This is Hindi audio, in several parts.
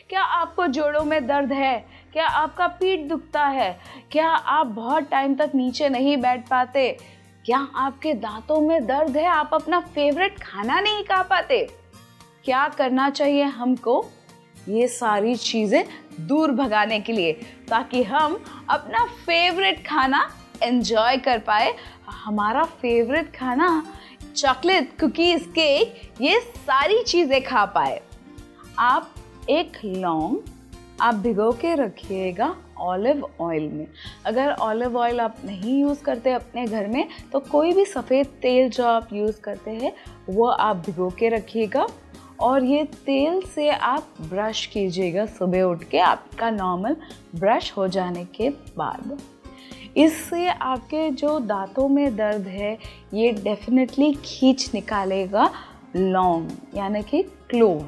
क्या आपको जोड़ों में दर्द है? क्या आपका पीठ दुखता है? क्या आप बहुत टाइम तक नीचे नहीं बैठ पाते? क्या आपके दांतों में दर्द है? आप अपना फेवरेट खाना नहीं खा पाते? क्या करना चाहिए हमको ये सारी चीज़ें दूर भगाने के लिए, ताकि हम अपना फेवरेट खाना एंजॉय कर पाए। हमारा फेवरेट खाना चॉकलेट, कुकीज़, केक, ये सारी चीज़ें खा पाए। आप एक लौंग आप भिगो के रखिएगा ऑलिव ऑयल में। अगर ऑलिव ऑयल आप नहीं यूज़ करते अपने घर में तो कोई भी सफ़ेद तेल जो आप यूज़ करते हैं वो आप भिगो के रखिएगा, और ये तेल से आप ब्रश कीजिएगा सुबह उठ के, आपका नॉर्मल ब्रश हो जाने के बाद। इससे आपके जो दांतों में दर्द है ये डेफिनेटली खींच निकालेगा लौंग, यानी कि क्लोव।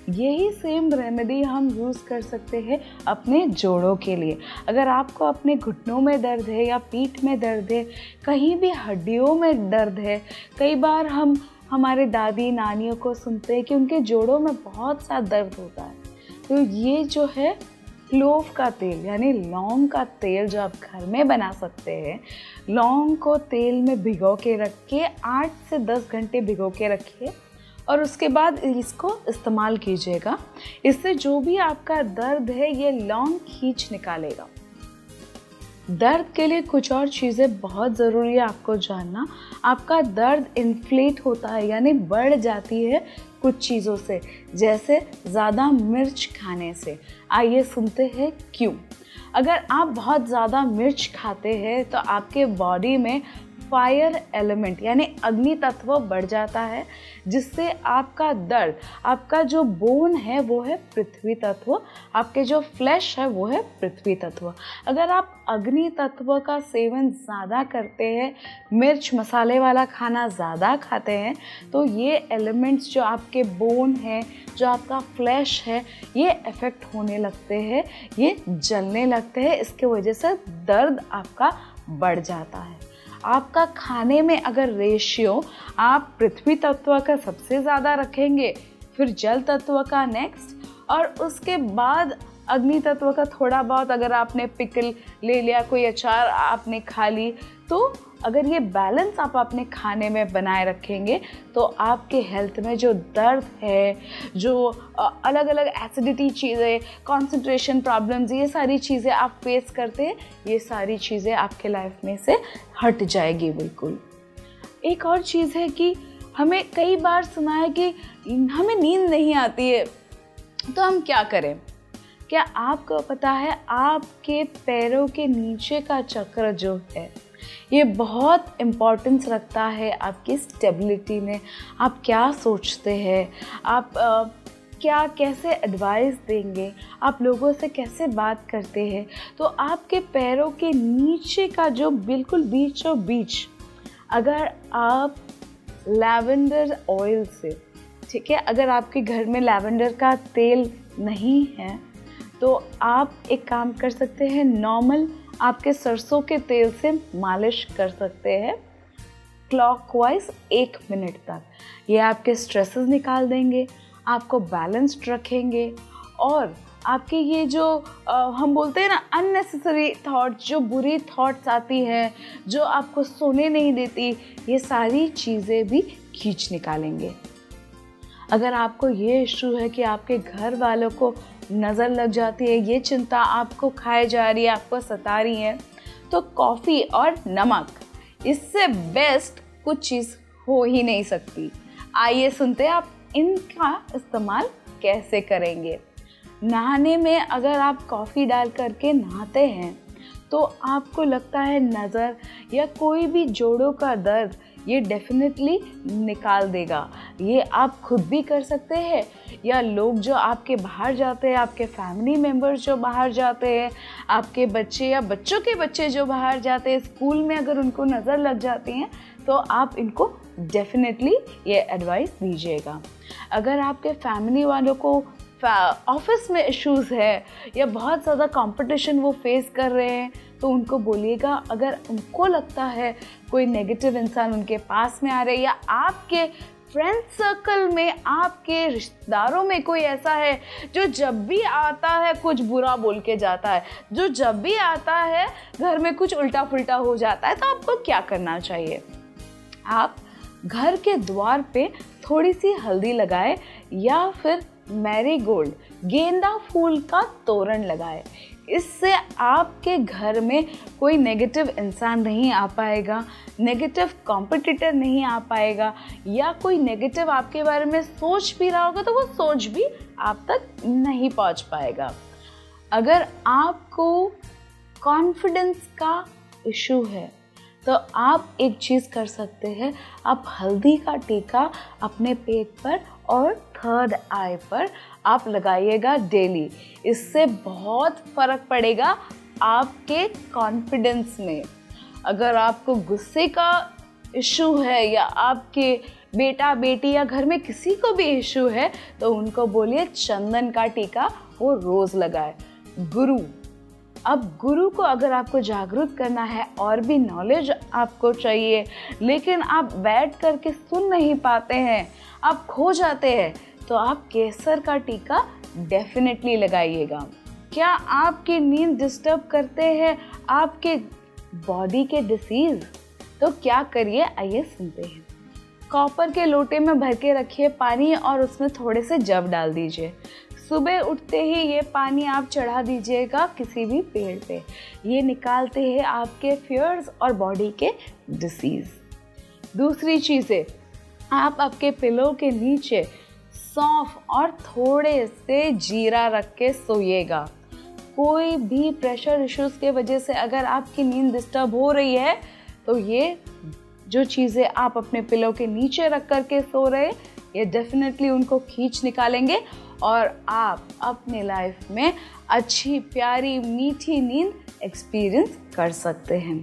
यही सेम रेमेडी हम यूज़ कर सकते हैं अपने जोड़ों के लिए। अगर आपको अपने घुटनों में दर्द है या पीठ में दर्द है, कहीं भी हड्डियों में दर्द है, कई बार हम हमारे दादी नानियों को सुनते हैं कि उनके जोड़ों में बहुत सा दर्द होता है, तो ये जो है क्लोव का तेल यानी लौंग का तेल जो आप घर में बना सकते हैं, लौंग को तेल में भिगो के रख के 8 से 10 घंटे भिगो के रखिए और उसके बाद इसको इस्तेमाल कीजिएगा। इससे जो भी आपका दर्द है ये लौंग खींच निकालेगा। दर्द के लिए कुछ और चीज़ें बहुत ज़रूरी है आपको जानना। आपका दर्द इन्फ्लेट होता है यानी बढ़ जाती है कुछ चीज़ों से, जैसे ज़्यादा मिर्च खाने से। आइए सुनते हैं क्यों। अगर आप बहुत ज़्यादा मिर्च खाते हैं तो आपके बॉडी में फायर एलिमेंट यानी अग्नि तत्व बढ़ जाता है, जिससे आपका दर्द, आपका जो बोन है वो है पृथ्वी तत्व, आपके जो फ्लैश है वो है पृथ्वी तत्व। अगर आप अग्नि तत्व का सेवन ज़्यादा करते हैं, मिर्च मसाले वाला खाना ज़्यादा खाते हैं, तो ये एलिमेंट्स जो आपके बोन है, जो आपका फ्लैश है, ये इफ़ेक्ट होने लगते हैं, ये जलने लगते हैं। इसके वजह से दर्द आपका बढ़ जाता है। आपका खाने में अगर रेशियो आप पृथ्वी तत्व का सबसे ज़्यादा रखेंगे, फिर जल तत्व का नेक्स्ट, और उसके बाद अग्नि तत्व का थोड़ा बहुत, अगर आपने पिकल ले लिया, कोई अचार आपने खा ली, तो अगर ये बैलेंस आप अपने खाने में बनाए रखेंगे तो आपके हेल्थ में जो दर्द है, जो अलग अलग एसिडिटी चीज़ें, कंसंट्रेशन प्रॉब्लम्स, ये सारी चीज़ें आप फेस करते हैं, ये सारी चीज़ें आपके लाइफ में से हट जाएगी बिल्कुल। एक और चीज़ है कि हमें कई बार सुना है कि हमें नींद नहीं आती है, तो हम क्या करें? क्या आपको पता है आपके पैरों के नीचे का चक्र जो है ये बहुत इम्पोर्टेंस रखता है आपकी स्टेबिलिटी में। आप क्या सोचते हैं, आप क्या कैसे एडवाइस देंगे, आप लोगों से कैसे बात करते हैं, तो आपके पैरों के नीचे का जो बिल्कुल बीचों बीच, अगर आप लैवेंडर ऑयल से, ठीक है, अगर आपके घर में लैवेंडर का तेल नहीं है तो आप एक काम कर सकते हैं, नॉर्मल आपके सरसों के तेल से मालिश कर सकते हैं क्लॉकवाइज 1 मिनट तक। ये आपके स्ट्रेसेस निकाल देंगे, आपको बैलेंस्ड रखेंगे, और आपके ये जो हम बोलते हैं ना अननेसेसरी थॉट्स, जो बुरी थॉट्स आती हैं, जो आपको सोने नहीं देती, ये सारी चीज़ें भी खींच निकालेंगे। अगर आपको ये इशू है कि आपके घर वालों को नज़र लग जाती है, ये चिंता आपको खाए जा रही है, आपको सता रही है, तो कॉफ़ी और नमक, इससे बेस्ट कुछ चीज़ हो ही नहीं सकती। आइए सुनते हैं आप इनका इस्तेमाल कैसे करेंगे। नहाने में अगर आप कॉफ़ी डाल करके नहाते हैं तो आपको लगता है नज़र या कोई भी जोड़ों का दर्द ये डेफिनेटली निकाल देगा। ये आप खुद भी कर सकते हैं, या लोग जो आपके बाहर जाते हैं, आपके फैमिली मेम्बर्स जो बाहर जाते हैं, आपके बच्चे या बच्चों के बच्चे जो बाहर जाते हैं स्कूल में, अगर उनको नज़र लग जाती हैं तो आप इनको डेफिनेटली ये एडवाइस दीजिएगा। अगर आपके फैमिली वालों को ऑफिस में इश्यूज़ है या बहुत ज़्यादा कंपटीशन वो फेस कर रहे हैं, तो उनको बोलिएगा, अगर उनको लगता है कोई नेगेटिव इंसान उनके पास में आ रहे हैं या आपके फ्रेंड सर्कल में, आपके रिश्तेदारों में कोई ऐसा है जो जब भी आता है कुछ बुरा बोल के जाता है, जो जब भी आता है घर में कुछ उल्टा पुल्टा हो जाता है, तो आपको क्या करना चाहिए? आप घर के द्वार पे थोड़ी सी हल्दी लगाए या फिर मैरीगोल्ड, गेंदा फूल का तोरण लगाए। इससे आपके घर में कोई नेगेटिव इंसान नहीं आ पाएगा, नेगेटिव कॉम्पिटिटर नहीं आ पाएगा, या कोई नेगेटिव आपके बारे में सोच भी रहा होगा तो वो सोच भी आप तक नहीं पहुंच पाएगा। अगर आपको कॉन्फिडेंस का इशू है तो आप एक चीज़ कर सकते हैं, आप हल्दी का टीका अपने पेट पर और थर्ड आई पर आप लगाइएगा डेली। इससे बहुत फ़र्क पड़ेगा आपके कॉन्फिडेंस में। अगर आपको गुस्से का इशू है या आपके बेटा बेटी या घर में किसी को भी इशू है तो उनको बोलिए चंदन का टीका वो रोज़ लगाए। गुरु, अब गुरु को अगर आपको जागरूक करना है और भी नॉलेज आपको चाहिए, लेकिन आप बैठ करके सुन नहीं पाते हैं, आप खो जाते हैं, तो आप केसर का टीका डेफिनेटली लगाइएगा। क्या आपकी नींद डिस्टर्ब करते हैं आपके बॉडी के डिसीज? तो क्या करिए, आइए सुनते हैं। कॉपर के लोटे में भर के रखिए पानी और उसमें थोड़े से जव डाल दीजिए। सुबह उठते ही ये पानी आप चढ़ा दीजिएगा किसी भी पेड़ पे। ये निकालते हैं आपके फियर्स और बॉडी के डिसीज। दूसरी चीज़ें, आप आपके पिलो के नीचे सौंफ और थोड़े से जीरा रख के सोइएगा। कोई भी प्रेशर इश्यूज के वजह से अगर आपकी नींद डिस्टर्ब हो रही है तो ये जो चीज़ें आप अपने पिलो के नीचे रख करके सो रहे, ये डेफिनेटली उनको खींच निकालेंगे और आप अपने लाइफ में अच्छी प्यारी मीठी नींद एक्सपीरियंस कर सकते हैं।